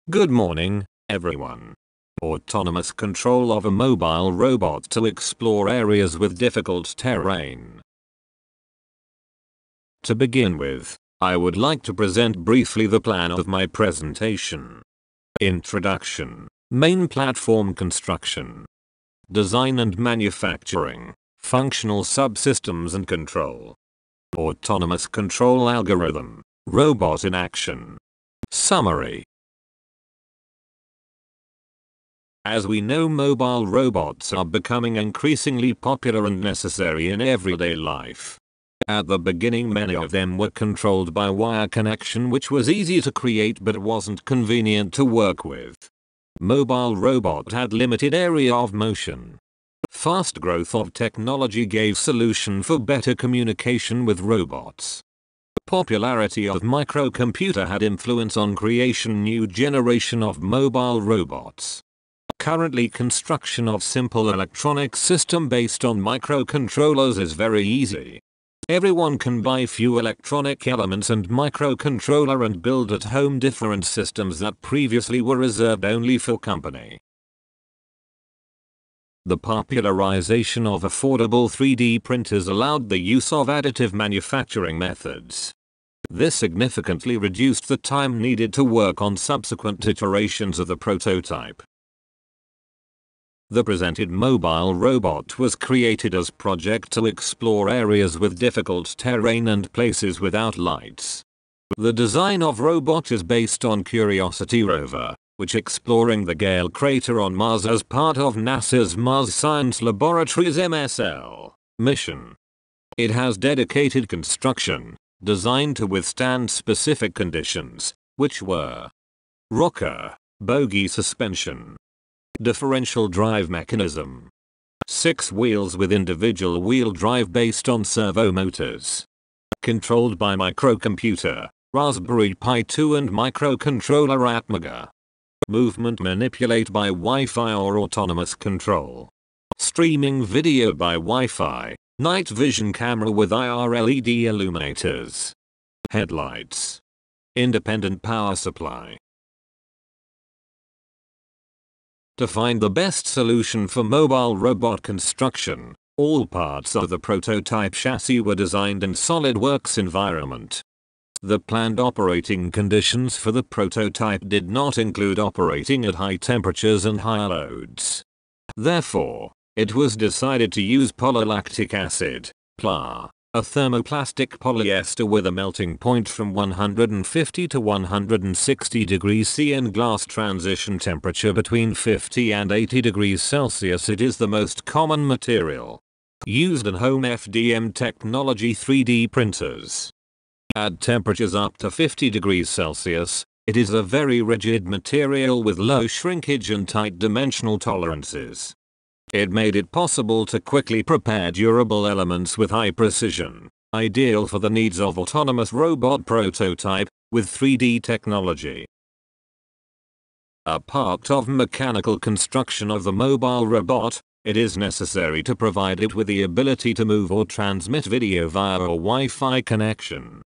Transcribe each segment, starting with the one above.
Good morning, everyone. Autonomous control of a mobile robot to explore areas with difficult terrain. To begin with, I would like to present briefly the plan of my presentation. Introduction, main platform construction, design and manufacturing, functional subsystems and control, autonomous control algorithm, robot in action. Summary. As we know, mobile robots are becoming increasingly popular and necessary in everyday life. At the beginning, many of them were controlled by wire connection, which was easy to create but wasn't convenient to work with. Mobile robot had limited area of motion. Fast growth of technology gave solution for better communication with robots. Popularity of microcomputer had influence on creation new generation of mobile robots. Currently, construction of simple electronic system based on microcontrollers is very easy. Everyone can buy few electronic elements and microcontroller and build at home different systems that previously were reserved only for company. The popularization of affordable 3D printers allowed the use of additive manufacturing methods. This significantly reduced the time needed to work on subsequent iterations of the prototype. The presented mobile robot was created as project to explore areas with difficult terrain and places without lights. The design of robot is based on Curiosity rover, which exploring the Gale crater on Mars as part of NASA's Mars Science Laboratory's MSL mission. It has dedicated construction, designed to withstand specific conditions, which were rocker, bogie suspension, differential drive mechanism, 6 wheels with individual wheel drive based on servo motors, controlled by microcomputer, Raspberry Pi 2 and microcontroller Atmega, movement manipulate by Wi-Fi or autonomous control, streaming video by Wi-Fi, night vision camera with IR LED illuminators, headlights, independent power supply. To find the best solution for mobile robot construction, all parts of the prototype chassis were designed in SolidWorks environment. The planned operating conditions for the prototype did not include operating at high temperatures and high loads. Therefore, it was decided to use polylactic acid, PLA, a thermoplastic polyester with a melting point from 150 to 160 degrees C and glass transition temperature between 50 and 80 degrees Celsius. It is the most common material used in home FDM technology 3D printers. At temperatures up to 50 degrees Celsius, it is a very rigid material with low shrinkage and tight dimensional tolerances. It made it possible to quickly prepare durable elements with high precision, ideal for the needs of autonomous robot prototype with 3D technology. A part of mechanical construction of the mobile robot, it is necessary to provide it with the ability to move or transmit video via a Wi-Fi connection.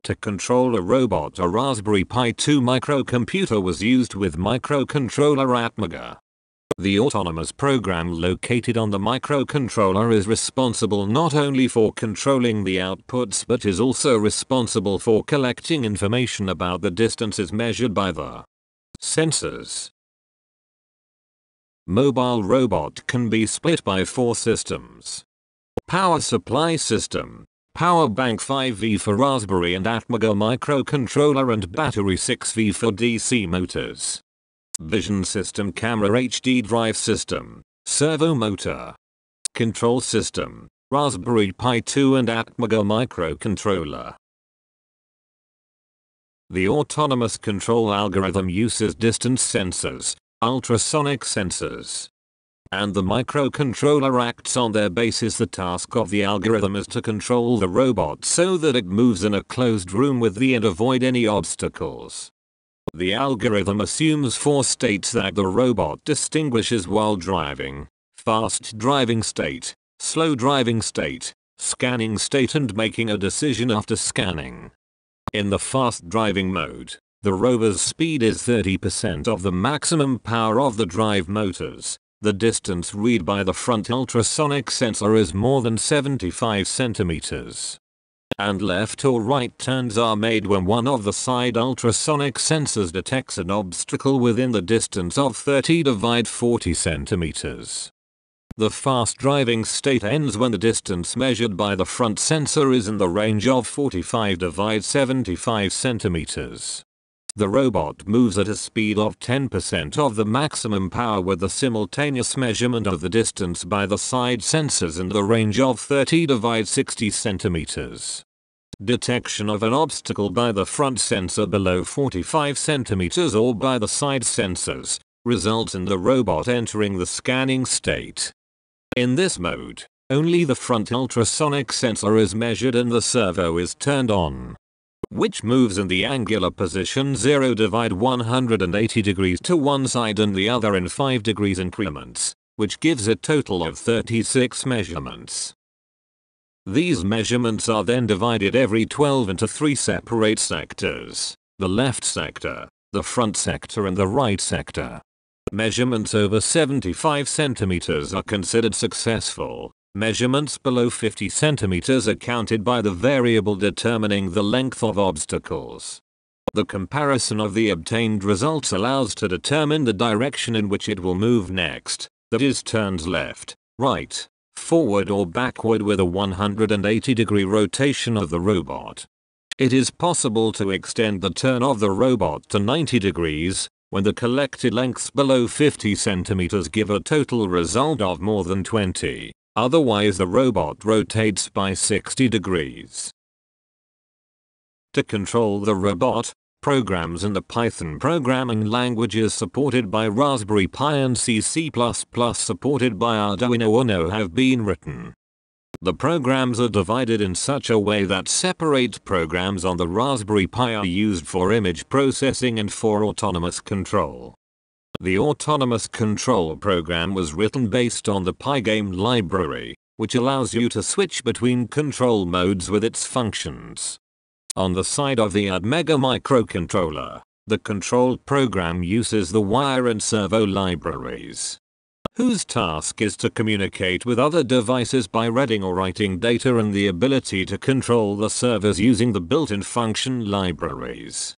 To control a robot, a Raspberry Pi 2 microcomputer was used with microcontroller Atmega. The autonomous program located on the microcontroller is responsible not only for controlling the outputs but is also responsible for collecting information about the distances measured by the sensors. Mobile robot can be split by 4 systems. Power supply system, power bank 5V for Raspberry and Atmega microcontroller and battery 6V for DC motors. Vision system, camera, HD drive system, servo motor, control system, Raspberry Pi 2 and Atmega microcontroller. The autonomous control algorithm uses distance sensors, ultrasonic sensors, and the microcontroller acts on their basis. The task of the algorithm is to control the robot so that it moves in a closed room with the and avoid any obstacles. The algorithm assumes 4 states that the robot distinguishes while driving: fast driving state, slow driving state, scanning state and making a decision after scanning. In the fast driving mode, The rover's speed is 30% of the maximum power of the drive motors. The distance read by the front ultrasonic sensor is more than 75 centimeters. And left or right turns are made when one of the side ultrasonic sensors detects an obstacle within the distance of 30/40 centimeters. The fast driving state ends when the distance measured by the front sensor is in the range of 45/75 centimeters. The robot moves at a speed of 10% of the maximum power with the simultaneous measurement of the distance by the side sensors in the range of 30/60 centimeters. Detection of an obstacle by the front sensor below 45 centimeters or by the side sensors results in the robot entering the scanning state. In this mode, only the front ultrasonic sensor is measured and the servo is turned on, which moves in the angular position 0/180 degrees to one side and the other in 5 degrees increments, which gives a total of 36 measurements. These measurements are then divided every 12 into 3 separate sectors: the left sector, the front sector and the right sector. Measurements over 75 centimeters are considered successful. Measurements below 50 centimeters are counted by the variable determining the length of obstacles. The comparison of the obtained results allows to determine the direction in which it will move next, that is, turns left, right, forward or backward with a 180-degree rotation of the robot. It is possible to extend the turn of the robot to 90 degrees, when the collected lengths below 50 centimeters give a total result of more than 20. Otherwise the robot rotates by 60 degrees. To control the robot, programs in the Python programming language is supported by Raspberry Pi and C++ supported by Arduino Uno have been written. The programs are divided in such a way that separate programs on the Raspberry Pi are used for image processing and for autonomous control. The autonomous control program was written based on the Pygame library, which allows you to switch between control modes with its functions. On the side of the ADMega microcontroller, the control program uses the wire and servo libraries, whose task is to communicate with other devices by reading or writing data and the ability to control the servers using the built-in function libraries.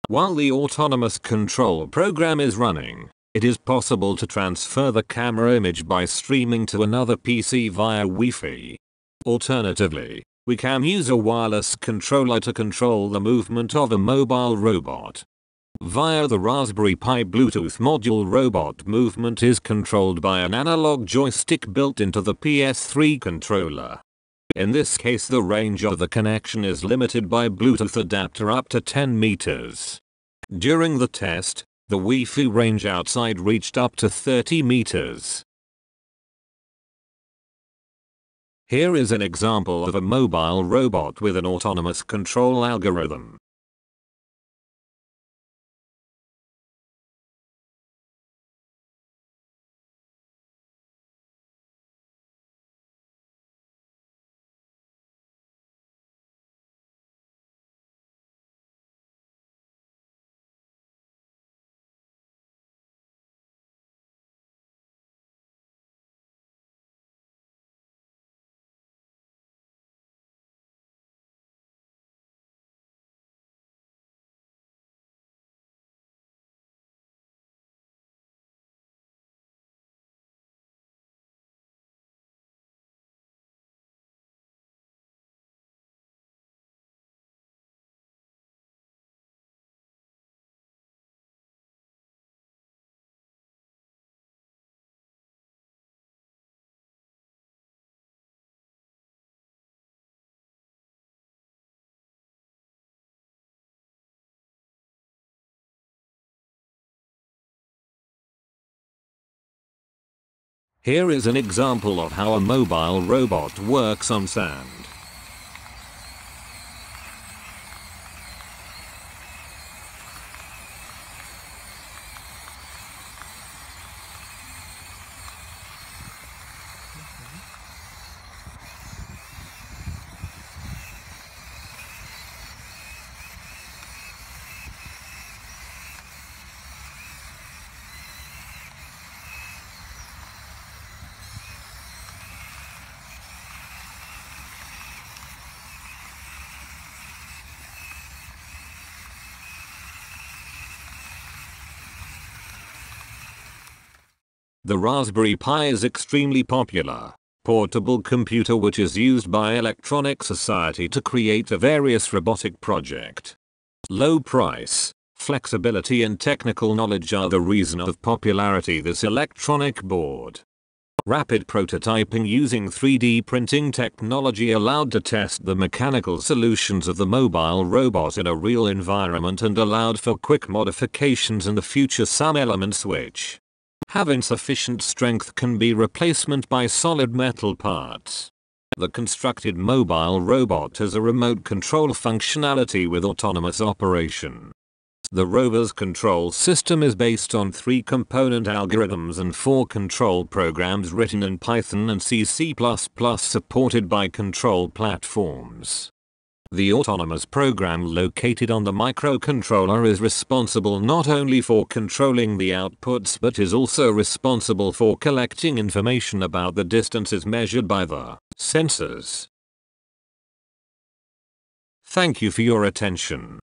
While the autonomous control program is running, it is possible to transfer the camera image by streaming to another PC via Wi-Fi. Alternatively, we can use a wireless controller to control the movement of a mobile robot. Via the Raspberry Pi Bluetooth module, robot movement is controlled by an analog joystick built into the PS3 controller. In this case the range of the connection is limited by Bluetooth adapter up to 10 meters. During the test, the Wi-Fi range outside reached up to 30 meters. Here is an example of a mobile robot with an autonomous control algorithm. Here is an example of how a mobile robot works on sand. The Raspberry Pi is extremely popular portable computer which is used by Electronic Society to create a various robotic project. Low price, flexibility and technical knowledge are the reason of popularity this electronic board. Rapid prototyping using 3D printing technology allowed to test the mechanical solutions of the mobile robot in a real environment and allowed for quick modifications in the future. Some elements which have insufficient strength can be replaced by solid metal parts. The constructed mobile robot has a remote control functionality with autonomous operation. The rover's control system is based on 3 component algorithms and 4 control programs written in Python and C++, supported by control platforms. The autonomous program located on the microcontroller is responsible not only for controlling the outputs but is also responsible for collecting information about the distances measured by the sensors. Thank you for your attention.